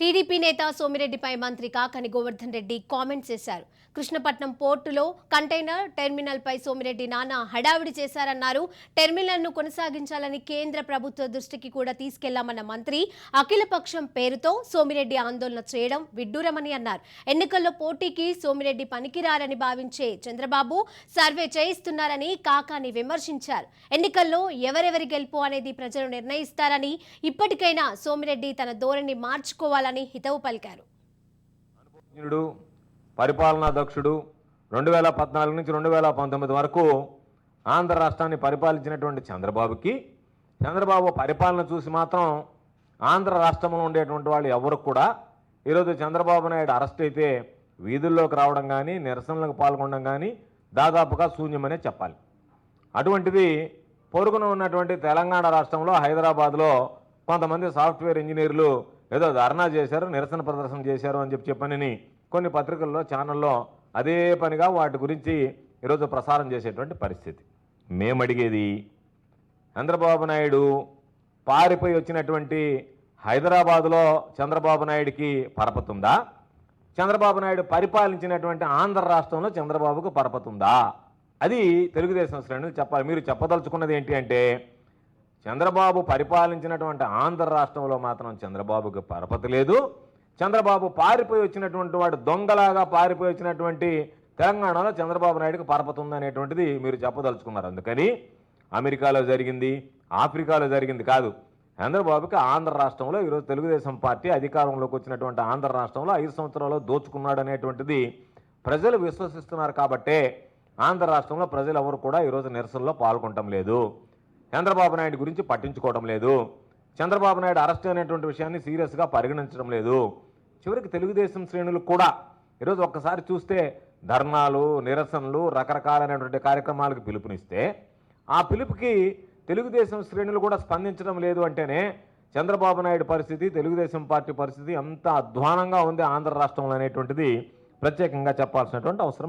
TDP నేత సోమిరెడ్డిపై మంత్రి Kakani Govardhan Reddy comments చేశారు. కృష్ణపట్నం పోర్టులో కంటైనర్ టెర్మినల్పై సోమిరెడ్డి నానా హడావిడి చేశారన్నారు. టెర్మినల్ను కొనసాగించాలని కేంద్ర ప్రభుత్వ దృష్టికి కూడా తీసుకెళ్లామన్న మంత్రి అఖిలపక్షం పేరుతో సోమిరెడ్డి ఆందోళన చేయడం విడ్డూరమని అన్నారు. ఎన్నికల్లో పోటీకి సోమిరెడ్డి పనికిరారని భావించే చంద్రబాబు సర్వే చేయిస్తున్నారని కాకాని విమర్శించారు. ఎన్నికల్లో ఎవరెవరి గెలుపు అనేది ప్రజలు నిర్ణయిస్తారని, ఇప్పటికైనా సోమిరెడ్డి తన ధోరణి మార్చుకోవాలని హితవు పలికారు. పరిపాలనా దక్షుడు 2014 నుంచి 2019 వరకు ఆంధ్ర రాష్ట్రాన్ని పరిపాలించినటువంటి చంద్రబాబు పరిపాలన చూసి మాత్రం ఆంధ్ర రాష్ట్రంలో ఉండేటువంటి వాళ్ళు ఎవరు కూడా ఈరోజు చంద్రబాబు నాయుడు అరెస్ట్ అయితే వీధుల్లోకి రావడం కానీ నిరసనలకు పాల్గొనడం కానీ దాదాపుగా శూన్యమనే చెప్పాలి. అటువంటిది పొరుగున ఉన్నటువంటి తెలంగాణ రాష్ట్రంలో హైదరాబాద్లో కొంతమంది సాఫ్ట్వేర్ ఇంజనీర్లు ఏదో ధర్నా చేశారు, నిరసన ప్రదర్శన చేశారు అని చెప్పని కొన్ని పత్రికల్లో ఛానల్లో అదే పనిగా వాటి గురించి ఈరోజు ప్రసారం చేసేటువంటి పరిస్థితి. మేము అడిగేది, చంద్రబాబు నాయుడు పారిపోయి వచ్చినటువంటి హైదరాబాదులో చంద్రబాబు నాయుడికి పరపతుందా, చంద్రబాబు నాయుడు పరిపాలించినటువంటి ఆంధ్ర రాష్ట్రంలో చంద్రబాబుకు పరపతుందా? అది తెలుగుదేశం శ్రేణులు చెప్పాలి. మీరు చెప్పదలుచుకున్నది ఏంటి అంటే, చంద్రబాబు పరిపాలించినటువంటి ఆంధ్ర రాష్ట్రంలో మాత్రం చంద్రబాబుకు పరపతి లేదు, చంద్రబాబు పారిపోయి వచ్చినటువంటి వాడు దొంగలాగా పారిపోయి వచ్చినటువంటి తెలంగాణలో చంద్రబాబు నాయుడుకి పరపతి ఉందనేటువంటిది మీరు చెప్పదలుచుకున్నారు. అందుకని అమెరికాలో జరిగింది, ఆఫ్రికాలో జరిగింది కాదు, చంద్రబాబుకి ఆంధ్ర రాష్ట్రంలో ఈరోజు తెలుగుదేశం పార్టీ అధికారంలోకి వచ్చినటువంటి ఆంధ్ర రాష్ట్రంలో 5 సంవత్సరాల్లో దోచుకున్నాడు అనేటువంటిది ప్రజలు విశ్వసిస్తున్నారు. కాబట్టే ఆంధ్ర రాష్ట్రంలో ప్రజలు ఎవరు కూడా ఈరోజు నిరసనలో పాల్గొనటం లేదు, చంద్రబాబు నాయుడు గురించి పట్టించుకోవడం లేదు, చంద్రబాబు నాయుడు అరెస్ట్ అనేటువంటి విషయాన్ని సీరియస్గా పరిగణించడం లేదు. చివరికి తెలుగుదేశం శ్రేణులు కూడా ఈరోజు ఒక్కసారి చూస్తే ధర్నాలు, నిరసనలు, రకరకాలైనటువంటి కార్యక్రమాలకు పిలుపునిస్తే ఆ పిలుపుకి తెలుగుదేశం శ్రేణులు కూడా స్పందించడం లేదు అంటేనే చంద్రబాబు నాయుడు పరిస్థితి, తెలుగుదేశం పార్టీ పరిస్థితి ఎంత అధ్వానంగా ఉంది ఆంధ్ర రాష్ట్రంలో అనేటువంటిది ప్రత్యేకంగా చెప్పాల్సినటువంటి అవసరం